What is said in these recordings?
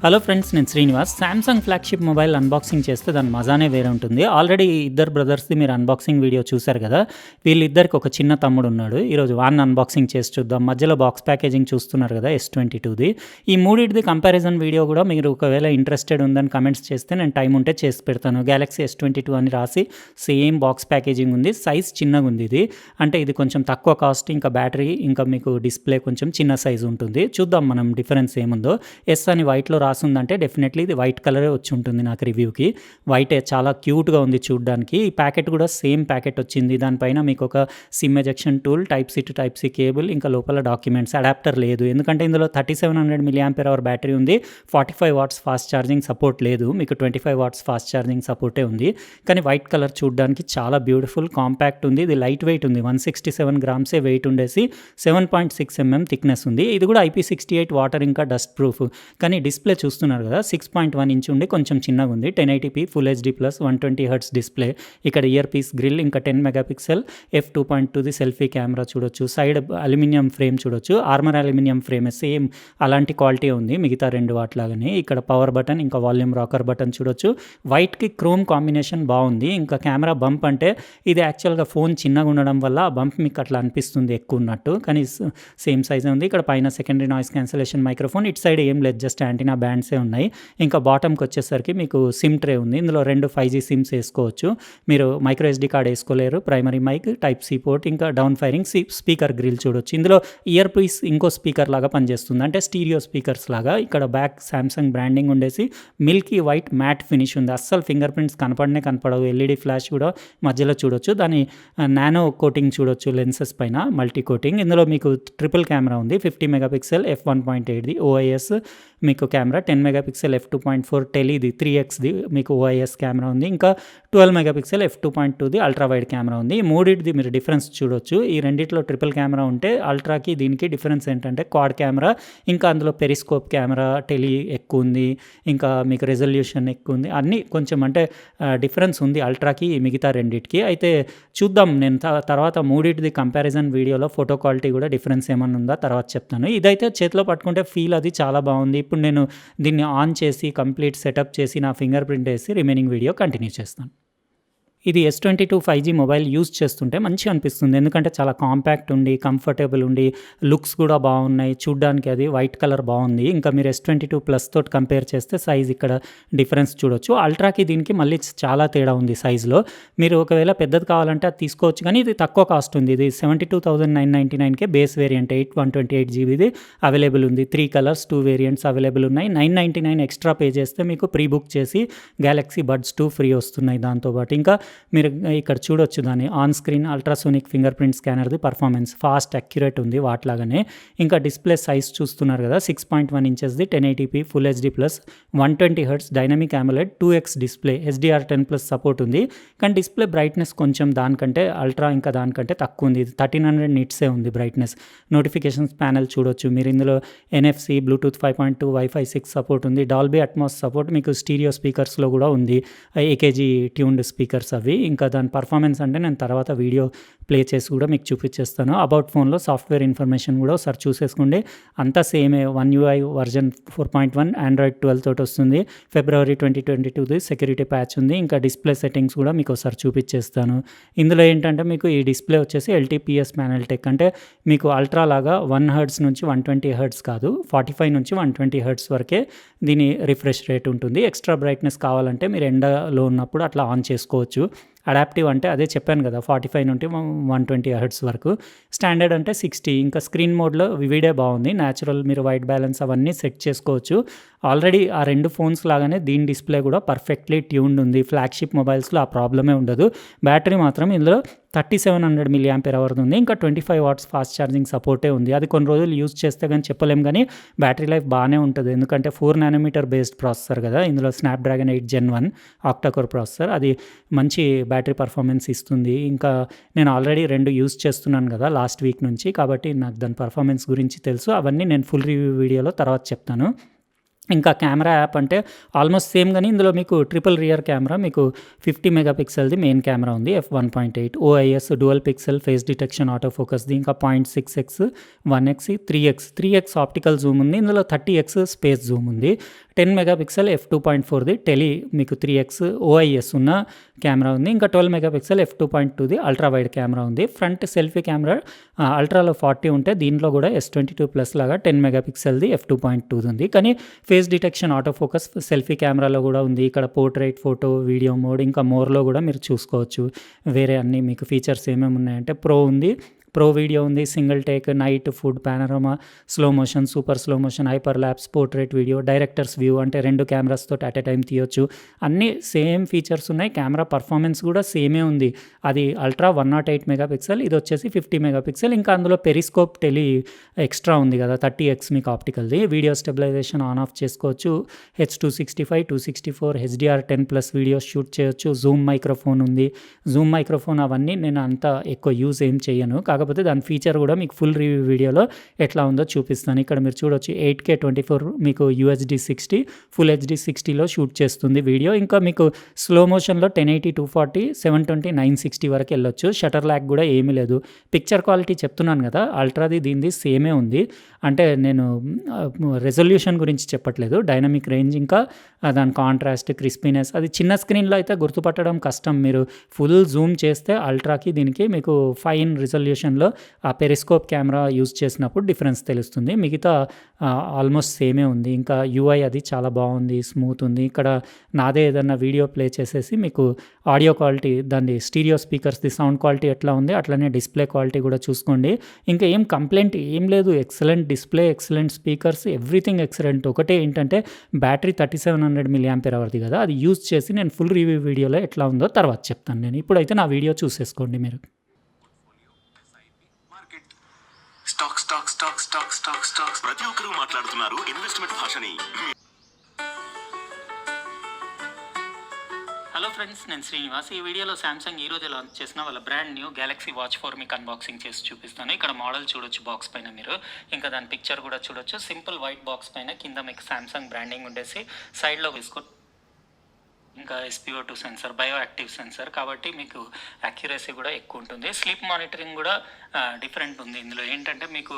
Hello friends, నేను Srinivas. Samsung flagship mobile unboxing చేస్తే దాని మజానే వేరే ఉంటుంది. ఆల్రెడీ ఇద్దరు బ్రదర్స్ది మీరు అన్బాక్సింగ్ వీడియో చూశారు కదా. వీళ్ళిద్దరికి ఒక చిన్న తమ్ముడు ఉన్నాడు. ఈరోజు వాన్ అన్బాక్సింగ్ చేసి చూద్దాం. మధ్యలో బాక్స్ ప్యాకేజింగ్ చూస్తున్నారు కదా, S22ది. ఈ మూడింటిది కంపారిజన్ వీడియో కూడా మీరు ఒకవేళ ఇంట్రెస్టెడ్ ఉందని కమెంట్స్ చేస్తే నేను టైం ఉంటే చేసి పెడతాను. గ్యాలక్సీ S22 అని రాసి సేమ్ బాక్స్ ప్యాకేజింగ్ ఉంది. సైజ్ చిన్నగా ఉంది ఇది. అంటే ఇది కొంచెం తక్కువ కాస్ట్, ఇంకా బ్యాటరీ, ఇంకా మీకు డిస్ప్లే కొంచెం చిన్న సైజు ఉంటుంది. చూద్దాం మనం డిఫరెన్స్ ఏముందో. ఎస్ అని వైట్లో రాసిందంటే డెఫినెట్లీ ఇది వైట్ కలరే వచ్చి ఉంటుంది నాకు రివ్యూకి. వైటే చాలా క్యూట్గా ఉంది చూడడానికి. ఈ ప్యాకెట్ కూడా సేమ్ ప్యాకెట్ వచ్చింది. దానిపైన మీకు ఒక sim ejection tool, type C to type C cable, ఇంకా లోపల డాక్యుమెంట్స్. అడాప్టర్ లేదు, ఎందుకంటే ఇందులో 3700 mAh బ్యాటరీ ఉంది. 45 వాట్స్ ఫాస్ట్ ఛార్జింగ్ సపోర్ట్ లేదు, మీకు 25 వాట్స్ ఫాస్ట్ ఛార్జింగ్ సపోర్టే ఉంది. కానీ వైట్ కలర్ చూడడానికి చాలా బ్యూటిఫుల్, కాంపాక్ట్ ఉంది. ఇది లైట్ వెయిట్ ఉంది, 167 గ్రామ్సే వెయిట్ ఉండేసి 7.6 mm థిక్నెస్ ఉంది. ఇది కూడా IP68 వాటర్ ఇంకా డస్ట్ ప్రూఫ్. కానీ డిస్ప్లే చూస్తున్నారు కదా, 6.1 ఇంచ్ ఉండి కొంచెం చిన్నగా ఉంది. 1080p full HD plus 120Hz display. ఇక్కడ ఇయర్ పీస్ గ్రిల్, ఇంకా 10 మెగాపిక్సెల్ f2.2ది సెల్ఫీ కెమెరా చూడొచ్చు. సైడ్ అల్యూమినియం ఫ్రేమ్ చూడొచ్చు, ఆర్మర్ అల్యూమినియం ఫ్రేమ్, సేమ్ అలాంటి క్వాలిటీ ఉంది మిగతా రెండు వాటిలాగానే. ఇక్కడ పవర్ బటన్, ఇంకా వాల్యూమ్ రాకర్ బటన్ చూడొచ్చు. వైట్కి క్రోమ్ కాంబినేషన్ బాగుంది. ఇంకా కెమెరా బంప్ అంటే ఇది యాక్చువల్గా ఫోన్ చిన్నగా ఉండడం వల్ల ఆ బంప్ మీకు అట్లా అనిపిస్తుంది ఎక్కువ ఉన్నట్టు, కానీ సేమ్ సైజే ఉంది. ఇక్కడ పైన సెకండరీ నాయిస్ క్యాన్సలేషన్ మైక్రోఫోన్, ఇటు సైడ్ ఏం లేదు, జస్ట్ యాంటీనా బ్యాండ్సే ఉన్నాయి. ఇంకా బాటమ్కి వచ్చేసరికి మీకు సిమ్ ట్రే ఉంది. ఇందులో 2 5G సిమ్స్ వేసుకోవచ్చు. మీరు మైక్రో SD కార్డ్ వేసుకోలేరు. Primary mic, type C port, ఇంకా డౌన్ ఫైరింగ్ స్పీకర్ గ్రిల్ చూడొచ్చు. ఇందులో ఇయర్ పీస్ ఇంకో స్పీకర్ లాగా పనిచేస్తుంది, అంటే స్టీరియో స్పీకర్స్ లాగా. ఇక్కడ బ్యాక్ సామ్సంగ్ బ్రాండింగ్ ఉండేసి మిల్కీ వైట్ మ్యాట్ ఫినిష్ ఉంది. అస్సలు ఫింగర్ ప్రింట్స్ కనపడవు. LED ఫ్లాష్ కూడా మధ్యలో చూడొచ్చు. దాని నానో కోటింగ్ చూడొచ్చు లెన్సెస్ పైన, మల్టీ కోటింగ్. ఇందులో మీకు ట్రిపుల్ కెమెరా ఉంది. 50 మెగాపిక్సెల్ f1.8ది OIS మీకు కెమెరా, 10 మెగాపిక్సెల్ f2.4 టెలీది 3xది మీకు OIS కెమెరా ఉంది. ఇంకా 12 మెగాపిక్సెల్ f2.2ది అల్ట్రా వైడ్ కెమెరా ఉంది. ఈ మూడింటిది మీరు డిఫరెన్స్ చూడొచ్చు. ఈ రెండిట్లో ట్రిపుల్ కెమెరా ఉంటే అల్ట్రాకి దీనికి డిఫరెన్స్ ఏంటంటే క్వాడ్ కెమెరా, ఇంకా అందులో పెరిస్కోప్ కెమెరా, టెలీ ఎక్కువ ఉంది, ఇంకా మీకు రెజల్యూషన్ ఎక్కువ ఉంది. అన్నీ కొంచెం అంటే డిఫరెన్స్ ఉంది అల్ట్రాకి మిగతా రెండింటికి. అయితే చూద్దాం, నేను తర్వాత మూడింటిది కంపారిజన్ వీడియోలో ఫోటో క్వాలిటీ కూడా డిఫరెన్స్ ఏమన్నా ఉందా తర్వాత చెప్తాను. ఇదైతే చేతిలో పట్టుకుంటే ఫీల్ అది చాలా బాగుంది. ఇప్పుడు నేను దీన్ని ఆన్ చేసి కంప్లీట్ సెటప్ చేసి నా ఫింగర్ ప్రింట్ వేసి రిమైనింగ్ వీడియో కంటిన్యూ చేస్తాను. ఇది S22 5G మొబైల్ యూజ్ చేస్తుంటే మంచిగా అనిపిస్తుంది, ఎందుకంటే చాలా కాంపాక్ట్ ఉండి, కంఫర్టబుల్ ఉండి, లుక్స్ కూడా బాగున్నాయి చూడడానికి. అది వైట్ కలర్ బాగుంది. ఇంకా మీరు S22 ప్లస్ తోటి కంపేర్ చేస్తే సైజ్ ఇక్కడ డిఫరెన్స్ చూడొచ్చు. అల్ట్రాకి దీనికి మళ్ళీ చాలా తేడా ఉంది సైజులో. మీరు ఒకవేళ పెద్దది కావాలంటే అది తీసుకోవచ్చు, కానీ ఇది తక్కువ కాస్ట్ ఉంది. ఇది 72,999కే బేస్ వేరియంట్ 128GBది అవైలబుల్ ఉంది. 3 కలర్స్ 2 వేరియంట్స్ అవైలబుల్ ఉన్నాయి. 999 ఎక్స్ట్రా పే చేస్తే మీకు ప్రీ బుక్ చేసి గ్యాలక్సీ బడ్స్ 2 ఫ్రీ వస్తున్నాయి దాంతోపాటు. ఇంకా మీరు ఇక్కడ చూడొచ్చు దాని on screen ultrasonic finger print స్కానర్ది పర్ఫార్మెన్స్ ఫాస్ట్ అక్యురేట్ ఉంది వాటిలాగానే. ఇంకా డిస్ప్లే సైజ్ చూస్తున్నారు కదా, 6.1 ఇంచెస్ది 1080p full HD plus 120Hz dynamic AMOLED 2x display, HDR10+ support ఉంది. కానీ డిస్ప్లే బ్రైట్నెస్ కొంచెం దానికంటే అల్ట్రా ఇంకా దానికంటే తక్కువ ఉంది. ఇది 1300 నిట్సే ఉంది బ్రైట్నెస్. నోటిఫికేషన్స్ ప్యానెల్ చూడొచ్చు మీరు. ఇందులో NFC, బ్లూటూత్ 5.2, Wi-Fi 6 సపోర్ట్ ఉంది. డాల్బీ అట్మాస్ సపోర్ట్ మీకు స్టీరియో స్పీకర్స్లో కూడా ఉంది. AKG ట్యూన్డ్ స్పీకర్స్ అవి. ఇంకా దాని పర్ఫార్మెన్స్ అంటే నేను తర్వాత వీడియో ప్లే చేసి కూడా మీకు చూపించేస్తాను. అబౌట్ ఫోన్లో సాఫ్ట్వేర్ ఇన్ఫర్మేషన్ కూడా ఒకసారి చూసేసుకోండి. అంతా సేమే. 1 UI వర్జన్ 4.1 Android 12 తోటి వస్తుంది. February 2022ది సెక్యూరిటీ ప్యాచ్ ఉంది. ఇంకా డిస్ప్లే సెట్టింగ్స్ కూడా మీకు ఒకసారి చూపించేస్తాను. ఇందులో ఏంటంటే మీకు ఈ డిస్ప్లే వచ్చేసి LTPS ప్యానెల్ టెక్, అంటే మీకు అల్ట్రా లాగా 1 Hz నుంచి 120 Hz కాదు, 45 నుంచి 120 Hz వరకే దీని రిఫ్రెష్ రేట్ ఉంటుంది. ఎక్స్ట్రా బ్రైట్నెస్ కావాలంటే మీరు ఎండలో ఉన్నప్పుడు అట్లా ఆన్ చేసుకోవచ్చు. అడాప్టివ్ అంటే అదే చెప్పాను కదా, 45 నుండి 120 Hz వరకు. స్టాండర్డ్ అంటే 60. ఇంకా స్క్రీన్ మోడ్లో వివిడే బాగుంది. న్యాచురల్ మీరు వైట్ బ్యాలెన్స్ అవన్నీ సెట్ చేసుకోవచ్చు. ఆల్రెడీ ఆ రెండు ఫోన్స్ లాగానే దీని డిస్ప్లే కూడా పర్ఫెక్ట్లీ ట్యూన్డ్ ఉంది. ఫ్లాగ్షిప్ మొబైల్స్లో ఆ ప్రాబ్లమే ఉండదు. బ్యాటరీ మాత్రం ఇందులో 3700 mAh ఉంది. ఇంకా 25 వాట్స్ ఫాస్ట్ ఛార్జింగ్ సపోర్టే ఉంది. అది కొన్ని రోజులు యూజ్ చేస్తే కానీ చెప్పలేం, కానీ బ్యాటరీ లైఫ్ బాగానే ఉంటుంది. ఎందుకంటే 4nm బేస్డ్ ప్రాసెసర్ కదా, ఇందులో Snapdragon 8 Gen1 ఆక్టాకోర్ ప్రాసెసర్. అది మంచి బ్యాటరీ పర్ఫార్మెన్స్ ఇస్తుంది. ఇంకా నేను ఆల్రెడీ 2 యూజ్ చేస్తున్నాను కదా లాస్ట్ వీక్ నుంచి, కాబట్టి నాకు దాని పర్ఫార్మెన్స్ గురించి తెలుసు. అవన్నీ నేను ఫుల్ రివ్యూ వీడియోలో తర్వాత చెప్తాను. ఇంకా కెమెరా యాప్ అంటే ఆల్మోస్ట్ సేమ్, కానీ ఇందులో మీకు ట్రిపుల్ రియర్ కెమెరా, మీకు 50 మెగాపిక్సెల్ది మెయిన్ కెమెరా ఉంది, f1.8 OIS dual pixel face detection auto ఫోకస్ది, ఇంకా 0.6x 1x 3x optical Zoom ఉంది. ఇందులో 30x స్పేస్ జూమ్ ఉంది. 10 మెగాపిక్సెల్ f2.4ది మీకు 3x OIS ఉన్న కెమెరా ఉంది. ఇంకా 12 మెగాపిక్సెల్ f2.2ది అల్ట్రా వైడ్ కెమెరా ఉంది. ఫ్రంట్ సెల్ఫీ కెమెరా అల్ట్రాలో 40 ఉంటే దీంట్లో కూడా S22 ప్లస్ లాగా 10 మెగాపిక్సెల్ది f2.2ది ఉంది. కానీ face detection auto focus selfie కెమెరాలో కూడా ఉంది. ఇక్కడ పోర్ట్రైట్ ఫోటో, వీడియో మోడ్, ఇంకా మోర్లో కూడా మీరు చూసుకోవచ్చు. వేరే అన్ని మీకు ఫీచర్స్ ఏమేమి ఉన్నాయంటే ప్రో వీడియో ఉంది, single take, night, food, panorama, slow motion, super slow motion, hyper lapse, portrait video, director's view అంటే 2 కెమెరాస్ తోటి అట్ ఎ టైం తీయొచ్చు. అన్నీ సేమ్ ఫీచర్స్ ఉన్నాయి. కెమెరా పర్ఫార్మెన్స్ కూడా సేమే ఉంది. అది అల్ట్రా 108 మెగాపిక్సెల్, ఇది వచ్చేసి 50 మెగాపిక్సెల్. ఇంకా అందులో పెరిస్కోప్ ఎక్స్ట్రా ఉంది కదా 30x మీకు ఆప్టికల్ది. వీడియో స్టెబిలైజేషన్ ఆన్ ఆఫ్ చేసుకోవచ్చు. H265, 264, HDR10+ వీడియోస్ షూట్ చేయొచ్చు. జూమ్ మైక్రోఫోన్ ఉంది. జూమ్ మైక్రోఫోన్ అవన్నీ నేను అంత ఎక్కువ యూజ్ ఏం చేయను. కాకపోతే దాని ఫీచర్ కూడా మీకు ఫుల్ రివ్యూ వీడియోలో ఎట్లా ఉందో చూపిస్తాను. ఇక్కడ మీరు చూడొచ్చు 8K 24 మీకు UHD 60 ఫుల్ HD 60లో షూట్ చేస్తుంది వీడియో. ఇంకా మీకు స్లో మోషన్లో 1080, 240, 720, 960 వరకు వెళ్ళొచ్చు. షటర్ ల్యాగ్ కూడా ఏమీ లేదు. పిక్చర్ క్వాలిటీ చెప్తున్నాను కదా, అల్ట్రాది దీనిది సేమే ఉంది. అంటే నేను రెజల్యూషన్ గురించి చెప్పట్లేదు. డైనమిక్ రేంజ్, ఇంకా దాని కాంట్రాస్ట్, క్రిస్పీనెస్, అది చిన్న స్క్రీన్లో అయితే గుర్తుపట్టడం కష్టం. మీరు ఫుల్ జూమ్ చేస్తే అల్ట్రాకి దీనికి మీకు ఫైన్ రిజల్యూషన్లో ఆ పెరిస్కోప్ కెమెరా యూజ్ చేసినప్పుడు డిఫరెన్స్ తెలుస్తుంది. మిగతా ఆల్మోస్ట్ సేమే ఉంది. ఇంకా UI అది చాలా బాగుంది, స్మూత్ ఉంది. ఇక్కడ నాదే ఏదన్నా వీడియో ప్లే చేసేసి మీకు ఆడియో క్వాలిటీ, దాని స్టీరియో స్పీకర్స్ది సౌండ్ క్వాలిటీ ఎట్లా ఉంది అట్లనే డిస్ప్లే క్వాలిటీ కూడా చూసుకోండి. ఇంకా ఏం కంప్లైంట్ ఏం లేదు. Excellent display, excellent speakers, everything excellent. ఒకటే ఏంటంటే బ్యాటరీ 3700 mAhది కదా, అది యూజ్ చేసి నేను ఫుల్ రివ్యూ వీడియోలో ఎట్లా ఉందో తర్వాత చెప్తాను. నేను ఇప్పుడైతే నా వీడియో చూసేసుకోండి మీరు. స్టాక్స్ ప్రతి ఒక్కరూ మాట్లాడుతున్నారు ఇన్వెస్ట్మెంట్ భాషని. హలో ఫ్రెండ్స్, నేను శ్రీనివాస్. ఈ వీడియోలో సామ్సంగ్ ఈరోజు లాంచ్ చేసిన వాళ్ళ బ్రాండ్ న్యూ Galaxy Watch 4 మీకు అన్బాక్సింగ్ చేసి చూపిస్తాను. ఇక్కడ మోడల్ చూడొచ్చు బాక్స్ పైన మీరు, ఇంకా దాని పిక్చర్ కూడా చూడొచ్చు. సింపుల్ వైట్ బాక్స్ పైన కింద మీకు సామ్సంగ్ బ్రాండింగ్ ఉండేసి సైడ్లో ఇంకా SPO2 sensor, bio active sensor, కాబట్టి మీకు యాక్యురసీ కూడా ఎక్కువ ఉంటుంది. స్లీప్ మానిటరింగ్ కూడా డిఫరెంట్ ఉంది. ఇందులో ఏంటంటే మీకు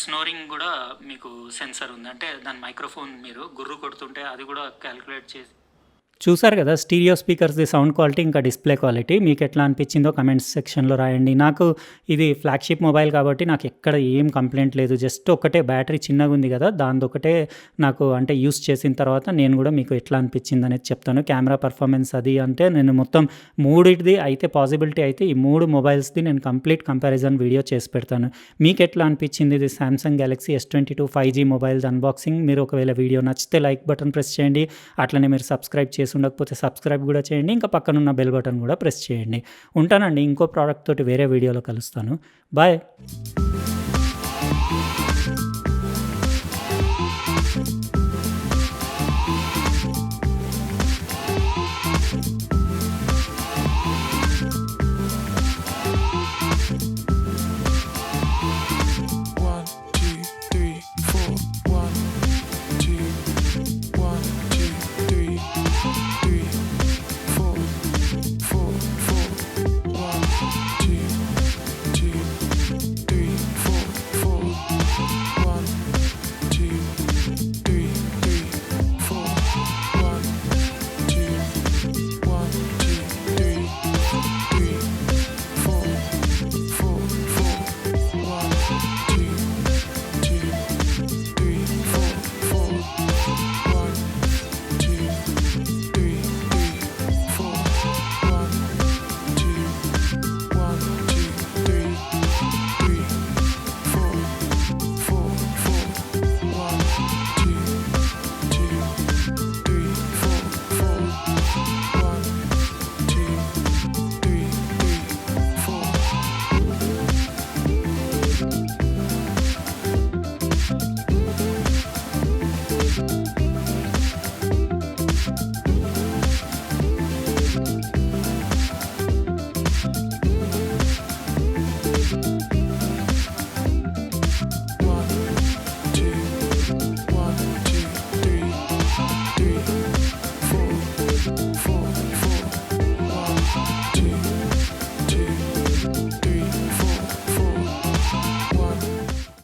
స్నోరింగ్ కూడా మీకు సెన్సర్ ఉంది. అంటే దాని మైక్రోఫోన్ మీరు గుర్రు కొడుతుంటే అది కూడా క్యాలిక్యులేట్ చేసి చూసారు కదా. స్టీరియో స్పీకర్స్ది సౌండ్ క్వాలిటీ, ఇంకా డిస్ప్లే క్వాలిటీ మీకు ఎట్లా అనిపించిందో కమెంట్స్ సెక్షన్లో రాయండి. నాకు ఇది ఫ్లాగ్షిప్ మొబైల్ కాబట్టి నాకు ఎక్కడ ఏం కంప్లైంట్ లేదు. జస్ట్ ఒకటే బ్యాటరీ చిన్నగా ఉంది కదా, దానిదొకటే నాకు అంటే యూస్ చేసిన తర్వాత నేను కూడా మీకు ఎట్లా అనిపించింది అనేది చెప్తాను. కెమెరా పర్ఫార్మెన్స్ అది అంటే నేను మొత్తం మూడిటిది అయితే పాసిబిలిటీ అయితే ఈ 3 మొబైల్స్ది నేను కంప్లీట్ కంపారిజన్ వీడియో చేసి పెడతాను. మీకు ఎట్లా అనిపించింది ఇది Samsung Galaxy S22 5G మొబైల్ది unboxing? మీరు ఒకవేళ వీడియో నచ్చితే లైక్ బటన్ ప్రెస్ చేయండి. అట్లనే మీరు సబ్స్క్రైబ్ చేసి ఉండకపోతే సబ్స్క్రైబ్ కూడా చేయండి. ఇంకా పక్కనున్న బెల్ బటన్ కూడా ప్రెస్ చేయండి. ఉంటానండి, ఇంకో ప్రోడక్ట్ తోటి వేరే వీడియోలో కలుస్తాను. బాయ్.